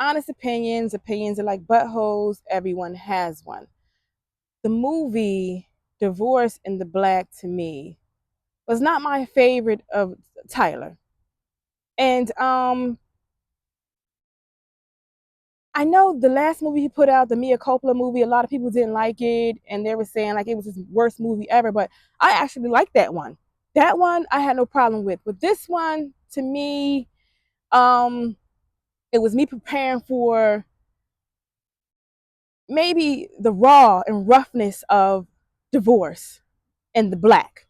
honest opinions. Opinions are like buttholes. Everyone has one. The movie Divorce in the Black to me was not my favorite of Tyler. And I know the last movie he put out, the Mia Coppola movie, a lot of people didn't like it and they were saying like it was his worst movie ever, but I actually liked that one. That one I had no problem with. But this one, to me, um, it was me preparing for maybe the raw and roughness of divorce in the black.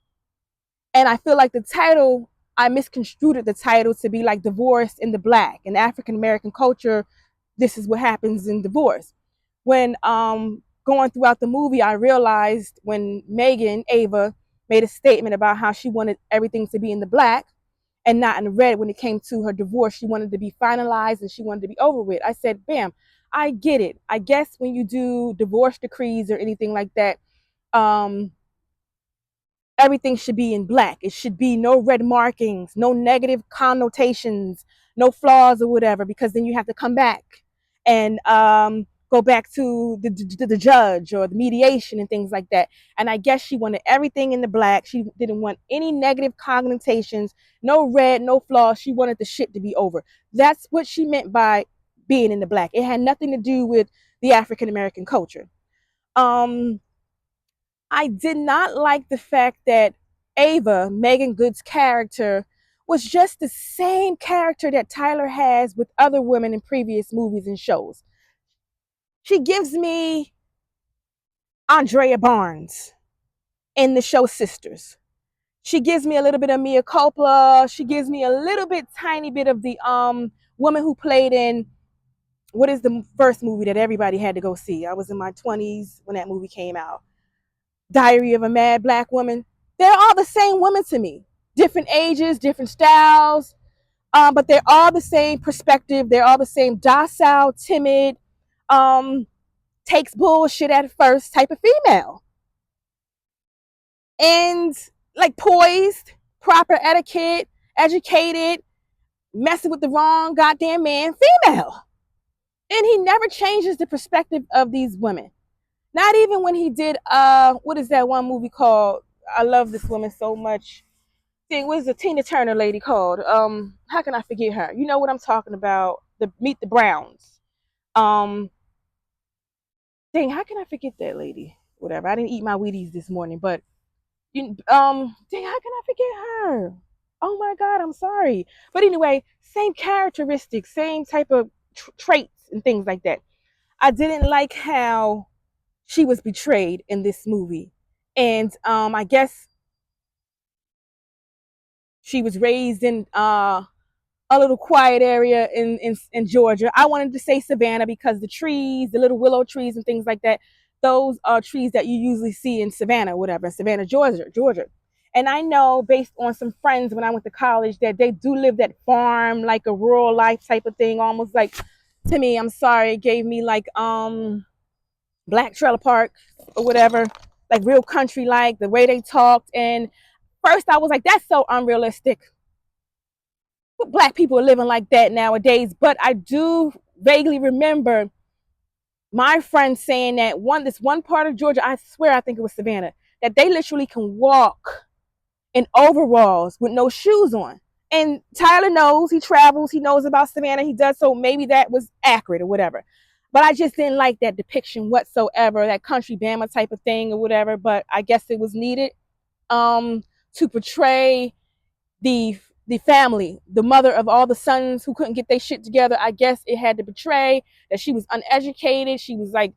And I feel like the title, I misconstrued the title to be like divorce in the black. In African American culture, this is what happens in divorce. When going throughout the movie, I realized when Megan, Ava, made a statement about how she wanted everything to be in the black and not in the red when it came to her divorce. She wanted to be finalized and she wanted to be over with. I said, bam, I get it. I guess when you do divorce decrees or anything like that, um, everything should be in black. It should be no red markings, no negative connotations, no flaws or whatever, because then you have to come back and go back to the judge or the mediation and things like that. And I guess she wanted everything in the black. She didn't want any negative connotations, no red, no flaws. She wanted the shit to be over. That's what she meant by being in the black. It had nothing to do with the African American culture. Um, I did not like the fact that Ava, Megan Good's character, was just the same character that Tyler has with other women in previous movies and shows. She gives me Andrea Barnes in the show Sisters. She gives me a little bit of Mia Coppola. She gives me a little bit, tiny bit of the woman who played in what is the first movie that everybody had to go see. I was in my 20s when that movie came out. Diary of a Mad Black Woman. They're all the same women to me. Different ages, different styles, but they're all the same perspective. They're all the same docile, timid, um, takes bullshit at first type of female. And like poised, proper etiquette, educated, messing with the wrong goddamn man, female. And he never changes the perspective of these women. Not even when he did what is that one movie called? I love this woman so much. Dang, what is the Tina Turner lady called? How can I forget her? You know what I'm talking about? The Meet the Browns. Um, dang, how can I forget that lady? Whatever. I didn't eat my Wheaties this morning, but dang, how can I forget her? Oh my God, I'm sorry. But anyway, same characteristics, same type of traits and things like that. I didn't like how she was betrayed in this movie, and I guess she was raised in a little quiet area in Georgia. I wanted to say Savannah because the trees, the little willow trees and things like that, those are trees that you usually see in Savannah, whatever, Savannah, Georgia. And I know based on some friends when I went to college that they do live that farm, like a rural life type of thing, almost like, to me, I'm sorry, it gave me like Black Trailer Park or whatever, like real country like, the way they talked. And first I was like, that's so unrealistic. Black people are living like that nowadays. But I do vaguely remember my friend saying that this one part of Georgia, I swear I think it was Savannah, that they literally can walk in overalls with no shoes on. And Tyler knows, he travels, he knows about Savannah, he does, so maybe that was accurate or whatever. But I just didn't like that depiction whatsoever, that country Bama type of thing or whatever. But I guess it was needed to portray the family, the mother of all the sons who couldn't get their shit together. I guess it had to portray that she was uneducated. She was like,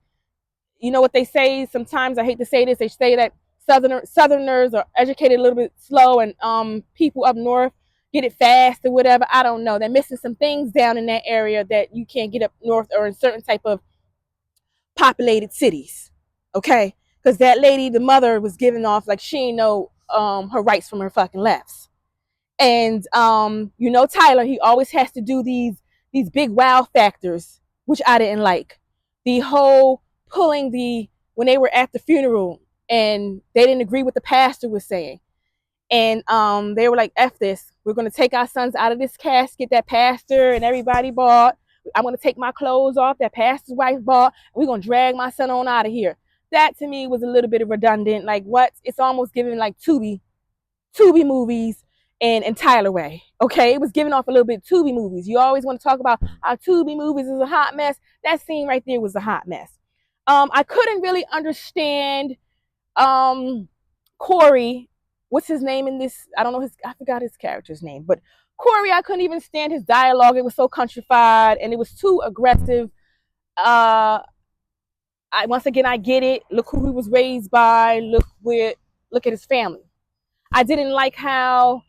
you know what they say sometimes, I hate to say this, they say that southerners are educated a little bit slow and people up north get it fast or whatever. I don't know, they're missing some things down in that area that you can't get up north or in certain type of populated cities. Okay, because that lady, the mother, was giving off like she ain't know her rights from her fucking lefts. And you know, Tyler, he always has to do these big wow factors, which I didn't like. The whole pulling the when they were at the funeral and they didn't agree with the pastor was saying. And they were like, F this, we're gonna take our sons out of this casket that pastor and everybody bought. I'm going to take my clothes off that pastor's wife bought. And we're going to drag my son on out of here. That to me was a little bit of redundant. Like what? It's almost giving like Tubi movies and Tyler Way. Okay, it was giving off a little bit Tubi movies. You always want to talk about how Tubi movies is a hot mess. That scene right there was a hot mess. I couldn't really understand Corey. What's his name in this? I don't know I forgot his character's name, but Corey, I couldn't even stand his dialogue. It was so countrified and it was too aggressive. Once again, I get it. Look who he was raised by. Look at his family. I didn't like how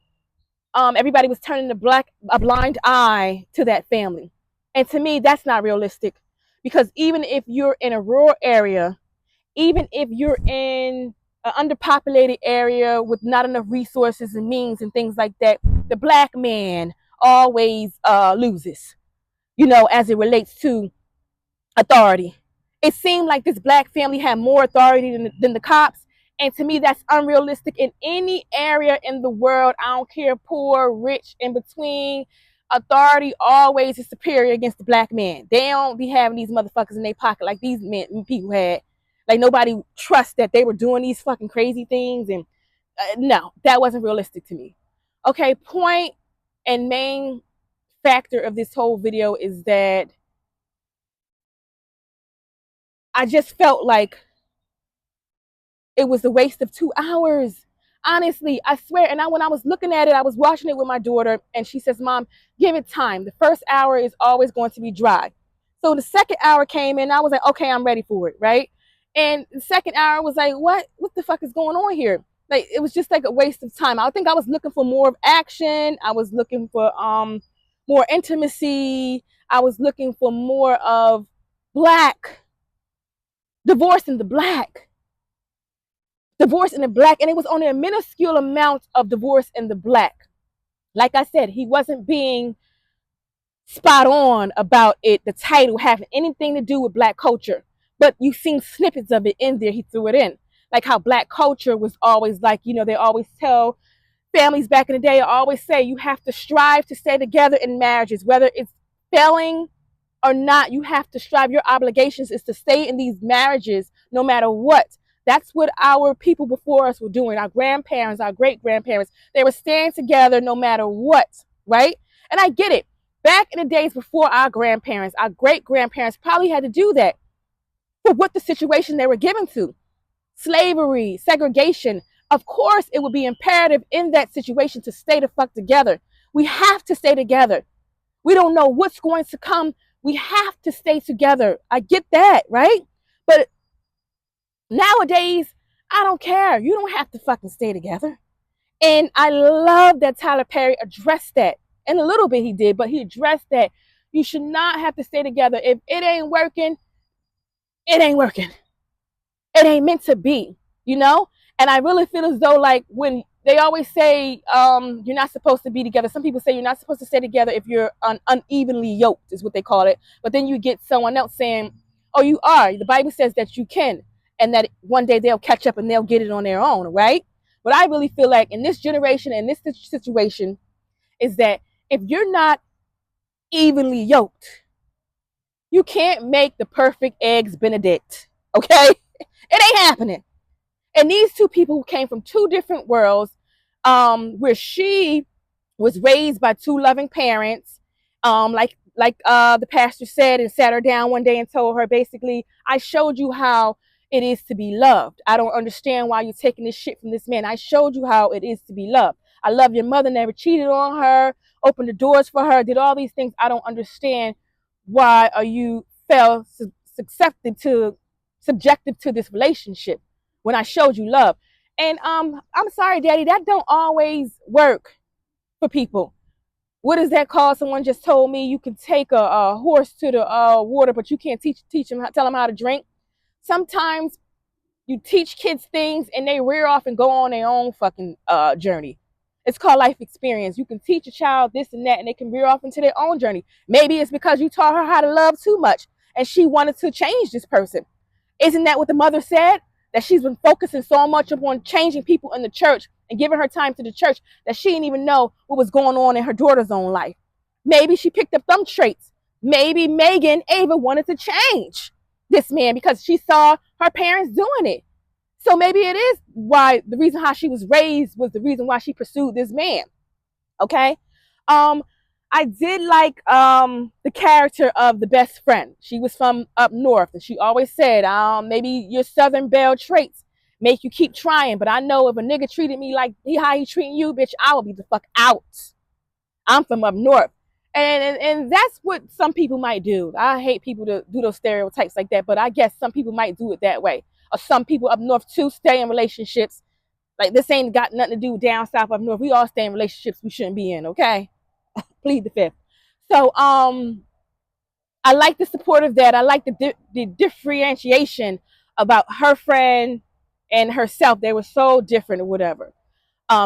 everybody was turning a blind eye to that family. And to me, that's not realistic. Because even if you're in a rural area, even if you're in an underpopulated area with not enough resources and means and things like that, the black man always loses, as it relates to authority. It seemed like this black family had more authority than the cops. And to me, that's unrealistic in any area in the world. I don't care, poor, rich, in between. Authority always is superior against the black man. They don't be having these motherfuckers in their pocket like these people had. Like nobody trusts that they were doing these fucking crazy things. And no, that wasn't realistic to me. Okay, point and main factor of this whole video is that I just felt like it was a waste of 2 hours. Honestly, I swear. And when I was looking at it, I was watching it with my daughter, and she says, Mom, give it time. The first hour is always going to be dry. So the second hour came in, I was like, okay, I'm ready for it, right? And the second hour was like, what the fuck is going on here? Like, it was just like a waste of time. I think I was looking for more of action. I was looking for more intimacy. I was looking for more of divorce in the black, and it was only a minuscule amount of divorce in the black. Like I said, he wasn't being spot on about it, the title having anything to do with black culture, but you've seen snippets of it in there. He threw it in, like how black culture was always like, they always tell families back in the day, always say you have to strive to stay together in marriages, whether it's failing or not. You have to strive. Your obligations is to stay in these marriages no matter what. That's what our people before us were doing. Our grandparents, our great-grandparents, they were staying together no matter what, right? And I get it. Back in the days before our grandparents, our great-grandparents probably had to do that for what the situation they were given to. Slavery, segregation. Of course, it would be imperative in that situation to stay the fuck together. We have to stay together. We don't know what's going to come. We have to stay together. I get that, right? But nowadays, I don't care. You don't have to fucking stay together. And I love that Tyler Perry addressed that. And a little bit he did, but he addressed that you should not have to stay together. If it ain't working, it ain't working. It ain't meant to be, And I really feel as though, like, when they always say you're not supposed to be together. Some people say you're not supposed to stay together if you're unevenly yoked, is what they call it. But then you get someone else saying, oh, you are. The Bible says that you can, and that one day they'll catch up and they'll get it on their own, right? But I really feel like in this generation and this situation is that if you're not evenly yoked, you can't make the perfect eggs Benedict, okay? It ain't happening. And these two people who came from two different worlds, where she was raised by two loving parents, like the pastor said, and sat her down one day and told her, basically, I showed you how it is to be loved. I don't understand why you're taking this shit from this man. I showed you how it is to be loved. I love your mother, never cheated on her, opened the doors for her, did all these things. I don't understand why are you subjective to this relationship when I showed you love. And I'm sorry, Daddy, that don't always work for people. What is that called? Someone just told me you can take a horse to the water, but you can't teach them, tell them how to drink. Sometimes you teach kids things and they rear off and go on their own fucking journey. It's called life experience. You can teach a child this and that, and they can veer off into their own journey. Maybe it's because you taught her how to love too much, and she wanted to change this person. Isn't that what the mother said? That she's been focusing so much upon changing people in the church and giving her time to the church that she didn't even know what was going on in her daughter's own life. Maybe she picked up them traits. maybe Megan Ava wanted to change this man because she saw her parents doing it. So maybe it is why the reason how she was raised was the reason why she pursued this man. Okay. Um, I did like the character of the best friend. She was from up north, and she always said, maybe your Southern Belle traits make you keep trying, but I know if a nigga treated me like how he treating you, bitch, I will be the fuck out. I'm from up north. And that's what some people might do. I hate people to do those stereotypes like that, but I guess some people might do it that way. Or some people up north too stay in relationships. Like this ain't got nothing to do down south up north. We all stay in relationships we shouldn't be in, okay? Plead the fifth. So I like the support of that. I like the differentiation about her friend and herself. They were so different or whatever.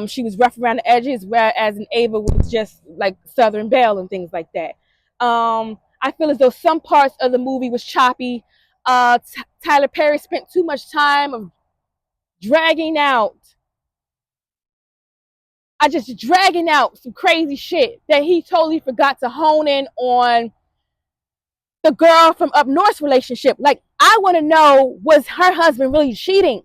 She was rough around the edges, whereas an Ava was just like Southern Belle and things like that. I feel as though some parts of the movie was choppy. Tyler Perry spent too much time of dragging out some crazy shit that he totally forgot to hone in on the girl from up north's relationship. Like, I want to know, was her husband really cheating?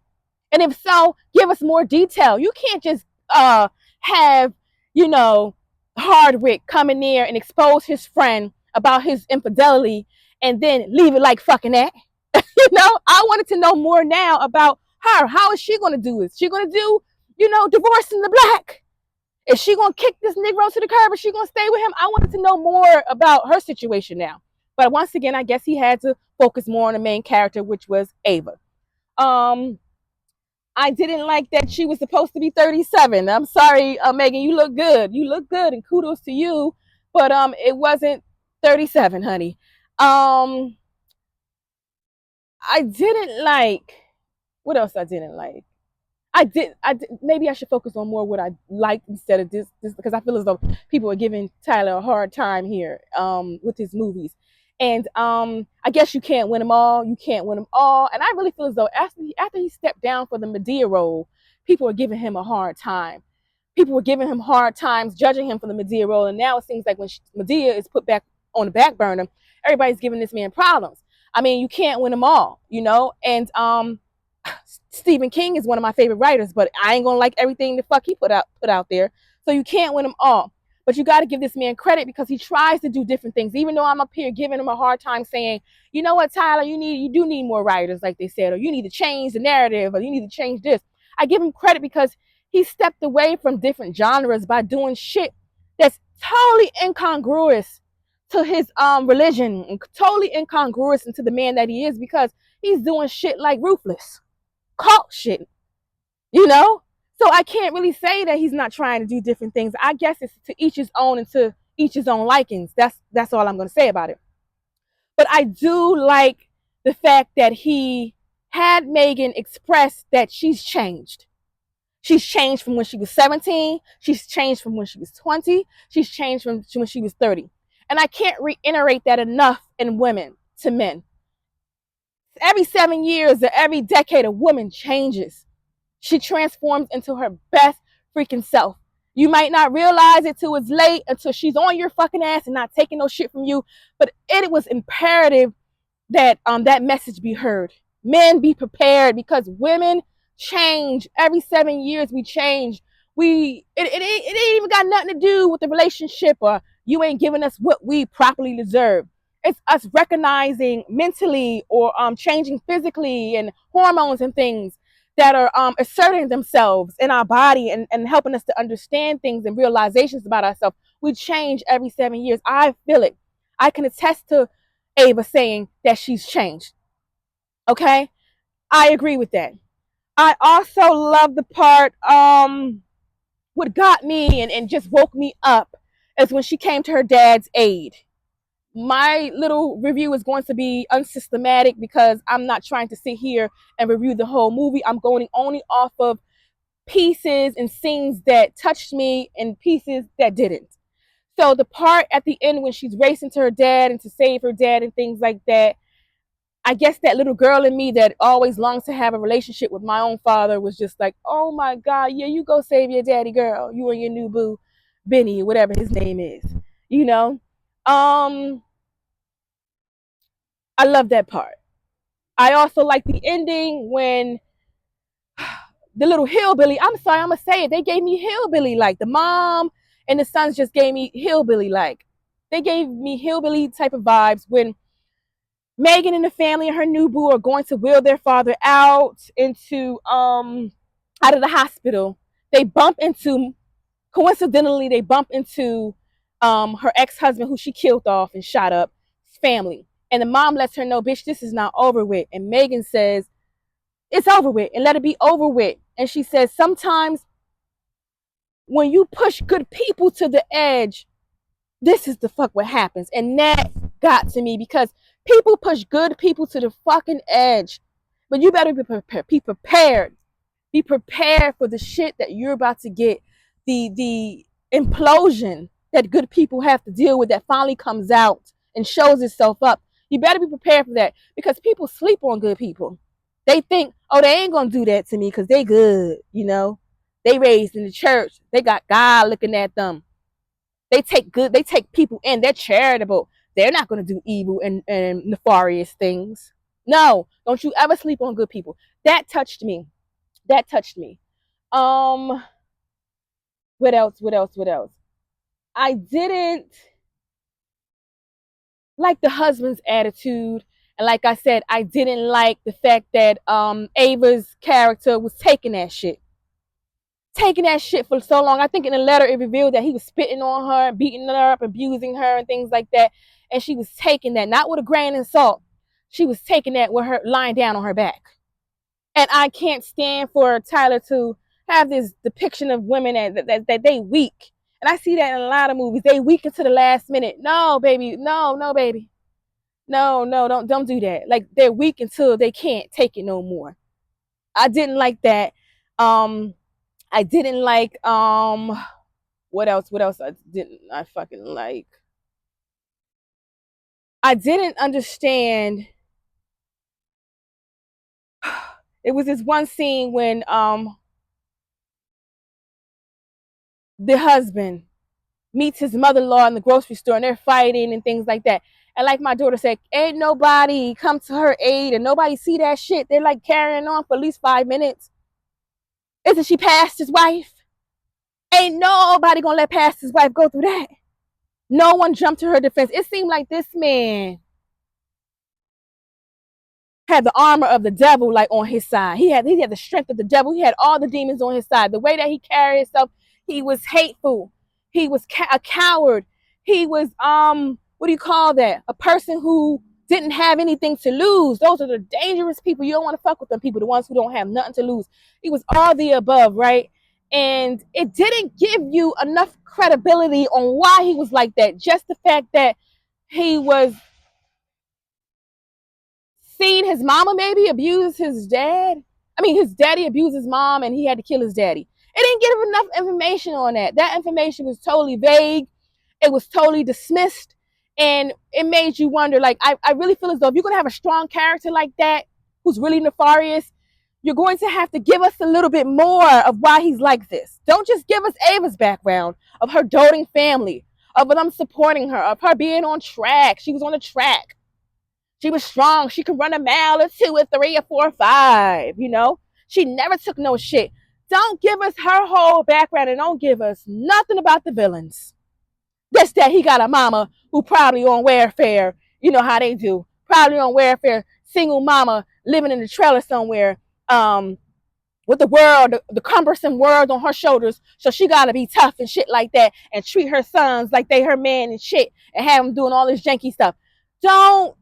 And if so, give us more detail. You can't just have, you know, Hardwick come in there and expose his friend about his infidelity and then leave it like fucking that. You know, I wanted to know more now about her. How is she going to do it? Is she going to do, you know, divorcing the black? Is she going to kick this Negro to the curb? Is she going to stay with him? I wanted to know more about her situation now. But once again, I guess he had to focus more on the main character, which was Ava. I didn't like that she was supposed to be 37. I'm sorry, Megan, you look good. You look good, and kudos to you. But it wasn't 37, honey. I didn't like, what else I didn't like? I did, maybe I should focus on more what I liked instead of this because I feel as though people are giving Tyler a hard time here with his movies. And I guess you can't win them all. You can't win them all. And I really feel as though after he stepped down for the Medea role, people are giving him a hard time. People were giving him hard times, judging him for the Medea role. And now it seems like when Medea is put back on the back burner, everybody's giving this man problems. I mean, you can't win them all, you know? And Stephen King is one of my favorite writers, but I ain't gonna like everything the fuck he put out there. So you can't win them all. But you got to give this man credit because he tries to do different things. Even though I'm up here giving him a hard time saying, you know what, Tyler, you do need more writers, like they said, or you need to change the narrative, or you need to change this. I give him credit because he stepped away from different genres by doing shit that's totally incongruous to his religion and totally incongruous into the man that he is because he's doing shit like Ruthless, cult shit, you know? So I can't really say that he's not trying to do different things. I guess it's to each his own and to each his own likings. That's all I'm going to say about it. But I do like the fact that he had Megan express that she's changed. She's changed from when she was 17. She's changed from when she was 20. She's changed from when she was 30. And I can't reiterate that enough in women to men. Every 7 years or every decade, a woman changes. She transforms into her best freaking self. You might not realize it till it's late, until she's on your fucking ass and not taking no shit from you. But it was imperative that that message be heard. Men, be prepared because women change. Every 7 years we change. It ain't even got nothing to do with the relationship or you ain't giving us what we properly deserve. It's us recognizing mentally or changing physically and hormones and things that are asserting themselves in our body and helping us to understand things and realizations about ourselves. We change every 7 years. I feel it. I can attest to Ava saying that she's changed. Okay? I agree with that. I also love the part, what got me and just woke me up is when she came to her dad's aid. My little review is going to be unsystematic because I'm not trying to sit here and review the whole movie. I'm going only off of pieces and scenes that touched me and pieces that didn't. So the part at the end when she's racing to her dad and to save her dad and things like that, I guess that little girl in me that always longs to have a relationship with my own father was just like, oh my God, yeah, you go save your daddy, girl. You and your new boo, Benny, whatever his name is, you know? I love that part. I also like the ending when the little hillbilly, I'm sorry, I'm gonna say it, they gave me hillbilly like. The mom and the sons just gave me hillbilly like. They gave me hillbilly type of vibes when Megan and the family and her new boo are going to wheel their father out into out of the hospital. They bump into, coincidentally, they bump into her ex-husband who she killed off and shot up, his family. And the mom lets her know, bitch, this is not over with. And Megan says, it's over with and let it be over with. And she says, sometimes when you push good people to the edge, this is the fuck what happens. And that got to me because people push good people to the fucking edge. But you better be prepared. Be prepared. Be prepared for the shit that you're about to get. The implosion that good people have to deal with that finally comes out and shows itself up. You better be prepared for that because people sleep on good people. They think, oh, they ain't gonna do that to me because they good, you know. They raised in the church. They got God looking at them. They take people in. They're charitable. They're not gonna do evil and nefarious things. No, don't you ever sleep on good people. That touched me. That touched me. Um, what else? What else? What else? I didn't like the husband's attitude. And like I said, I didn't like the fact that Ava's character was taking that shit. Taking that shit for so long. I think in the letter it revealed that he was spitting on her, beating her up, abusing her, and things like that. And she was taking that, not with a grain of salt. She was taking that with her lying down on her back. And I can't stand for Tyler to have this depiction of women that they weak. And I see that in a lot of movies. They weak until the last minute. No, baby. No, no, baby. No, no, don't do that. Like they're weak until they can't take it no more. I didn't like that. I didn't like what else? What else I fucking like? I didn't understand. It was this one scene when the husband meets his mother-in-law in the grocery store and they're fighting and things like that. And like my daughter said, ain't nobody come to her aid and nobody see that shit. They're like carrying on for at least 5 minutes. Isn't she past his wife? Ain't nobody gonna let past his wife go through that. No one jumped to her defense. It seemed like this man had the armor of the devil like on his side. He had the strength of the devil. He had all the demons on his side. The way that he carried himself, he was hateful. He was a coward. He was what do you call that? A person who didn't have anything to lose. Those are the dangerous people. You don't want to fuck with them people, the ones who don't have nothing to lose. He was all the above, right? And it didn't give you enough credibility on why he was like that. Just the fact that he was seen his mama maybe abuse his dad. I mean, his daddy abused his mom and he had to kill his daddy. It didn't give enough information on that. That information was totally vague. It was totally dismissed. And it made you wonder, like, I really feel as though if you're going to have a strong character like that, who's really nefarious, you're going to have to give us a little bit more of why he's like this. Don't just give us Ava's background of her doting family, of them supporting her, of her being on track. She was on the track. She was strong. She could run a mile or 2 or 3 or 4 or 5, you know? She never took no shit. Don't give us her whole background and don't give us nothing about the villains. Just that he got a mama who probably on welfare. You know how they do. Probably on welfare. Single mama living in a trailer somewhere with the cumbersome world on her shoulders. So she got to be tough and shit like that and treat her sons like they her man and shit and have them doing all this janky stuff. Don't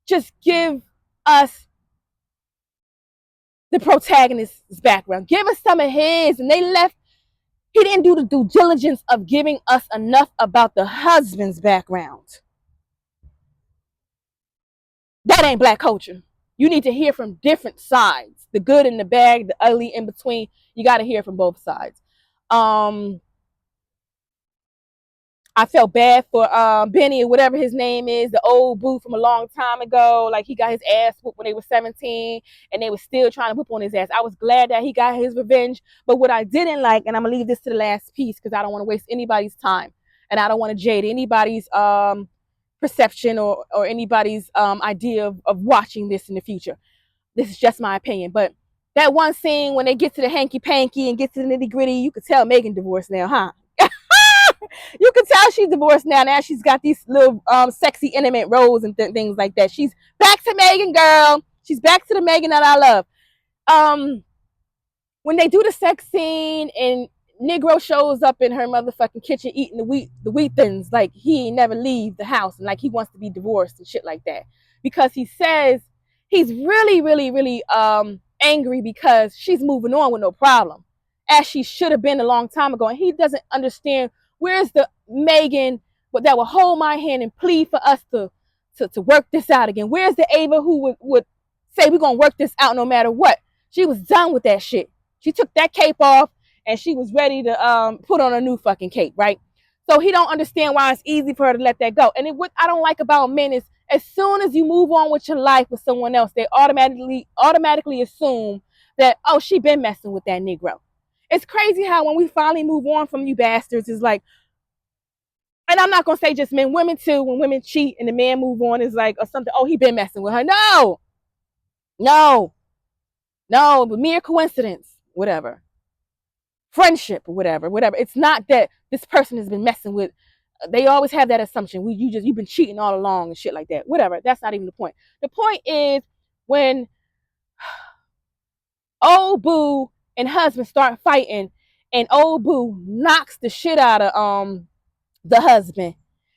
just give us the protagonist's background. Give us some of his. And he didn't do the due diligence of giving us enough about the husband's background. That ain't black culture. You need to hear from different sides. The good and the bad, the ugly in between. You got to hear from both sides. I felt bad for Benny or whatever his name is, the old boo from a long time ago. Like he got his ass whooped when they were 17 and they were still trying to whoop on his ass. I was glad that he got his revenge. But what I didn't like, and I'm going to leave this to the last piece because I don't want to waste anybody's time and I don't want to jade anybody's perception or anybody's idea of watching this in the future. This is just my opinion. But that one scene when they get to the hanky panky and get to the nitty gritty, you could tell Megan divorced now, huh? You can tell she's divorced now. Now she's got these little sexy intimate roles and things like that. She's back to Megan, girl. She's back to the Megan that I love. When they do the sex scene and Negro shows up in her motherfucking kitchen eating the wheat thins, like he ain't never leave the house and like he wants to be divorced and shit like that. Because he says he's really, really, really angry because she's moving on with no problem, as she should have been a long time ago. And he doesn't understand, where's the Megan that will hold my hand and plead for us to work this out again? Where's the Ava who would say we're gonna work this out no matter what? She was done with that shit. She took that cape off and she was ready to put on a new fucking cape, right? So he don't understand why it's easy for her to let that go. And what I don't like about men is, as soon as you move on with your life with someone else, they automatically assume that, oh, she been messing with that Negro. It's crazy how when we finally move on from you bastards, it's like, and I'm not gonna say just men, women too. When women cheat and the man move on, is like or something. Oh, he been messing with her. No, but mere coincidence, whatever, friendship, whatever. It's not that this person has been messing with. They always have that assumption. You've been cheating all along and shit like that. Whatever. That's not even the point. The point is when old boo and husband start fighting, and old boo knocks the shit out of the husband.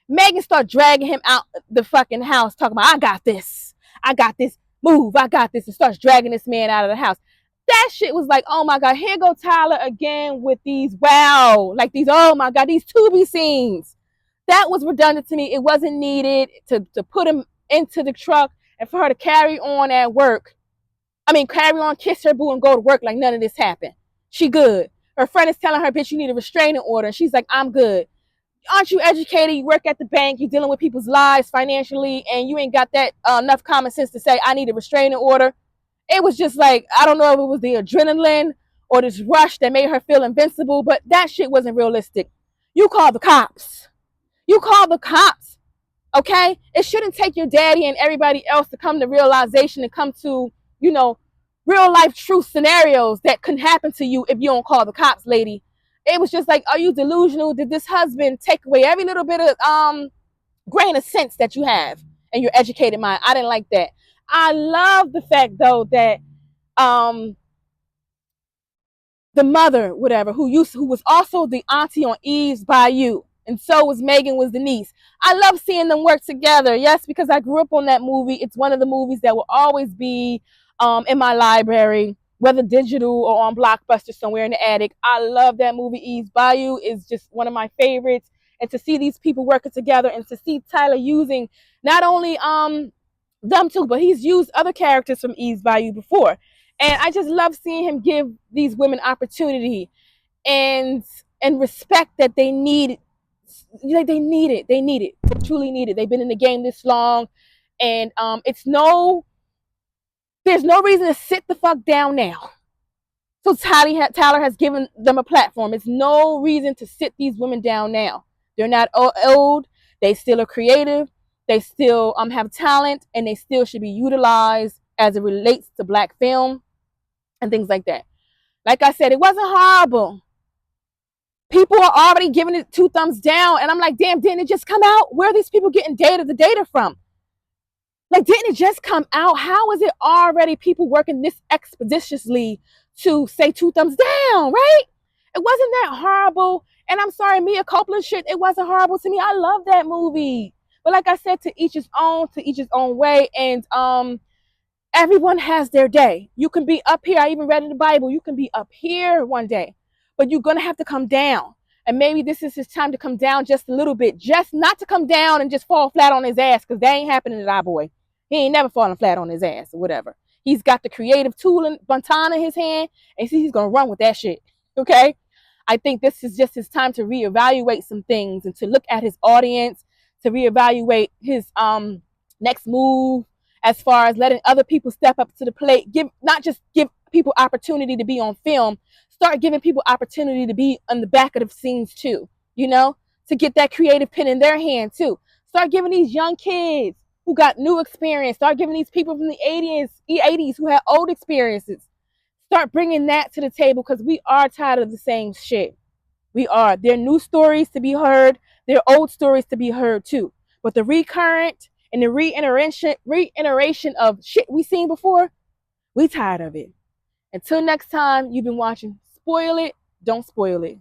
Megan start dragging him out the fucking house, talking about, I got this, move, I got this, and starts dragging this man out of the house. That shit was like, oh my God, here go Tyler again with these, oh my God, these to-be scenes. That was redundant to me. It wasn't needed to put him into the truck and for her to carry on at work. Carry on, kiss her boo and go to work like none of this happened. She good. Her friend is telling her, bitch, you need a restraining order. And she's like, I'm good. Aren't you educated? You work at the bank. You're dealing with people's lives financially, and you ain't got that enough common sense to say, I need a restraining order. It was just like, I don't know if it was the adrenaline or this rush that made her feel invincible, but that shit wasn't realistic. You call the cops. Okay? It shouldn't take your daddy and everybody else to come to realization and come to, real life true scenarios that can happen to you if you don't call the cops, lady. It was just like, are you delusional? Did this husband take away every little bit of grain of sense that you have in your educated mind? I didn't like that. I love the fact though that the mother, whatever, who was also the auntie on Eve's Bayou, and so was Megan, was the niece. I love seeing them work together. Yes, because I grew up on that movie. It's one of the movies that will always be in my library, whether digital or on Blockbuster somewhere in the attic. I love that movie. Eve's Bayou is just one of my favorites. And to see these people working together, and to see Tyler using not only them two, but he's used other characters from Eve's Bayou before. And I just love seeing him give these women opportunity and respect that they need. They need it. They truly need it. They've been in the game this long, and there's no reason to sit the fuck down now. So Tyler has given them a platform. It's no reason to sit these women down now. They're not old. They still are creative. They still have talent, and they still should be utilized as it relates to Black film and things like that. Like I said, it wasn't horrible. People are already giving it 2 thumbs down, and I'm like, damn, didn't it just come out? Where are these people getting the data from? Like, didn't it just come out? How is it already people working this expeditiously to say 2 thumbs down, right? It wasn't that horrible. And I'm sorry, Mia Copeland shit, it wasn't horrible to me. I love that movie. But like I said, to each his own way. And everyone has their day. You can be up here. I even read in the Bible, you can be up here one day, but you're going to have to come down. And maybe this is his time to come down just a little bit. Just not to come down and just fall flat on his ass, because that ain't happening to our boy. He ain't never falling flat on his ass or whatever. He's got the creative tool and baton in his hand, and he's going to run with that shit. Okay? I think this is just his time to reevaluate some things and to look at his audience, to reevaluate his next move as far as letting other people step up to the plate. Not just give people opportunity to be on film, start giving people opportunity to be on the back of the scenes too, to get that creative pen in their hand too. Start giving these young kids who got new experience. Start giving these people from the 80s who had old experiences. Start bringing that to the table because we are tired of the same shit. We are. There are new stories to be heard. There are old stories to be heard too. But the recurrent and the reiteration of shit we seen before, we tired of it. Until next time, you've been watching Spoil It, Don't Spoil It.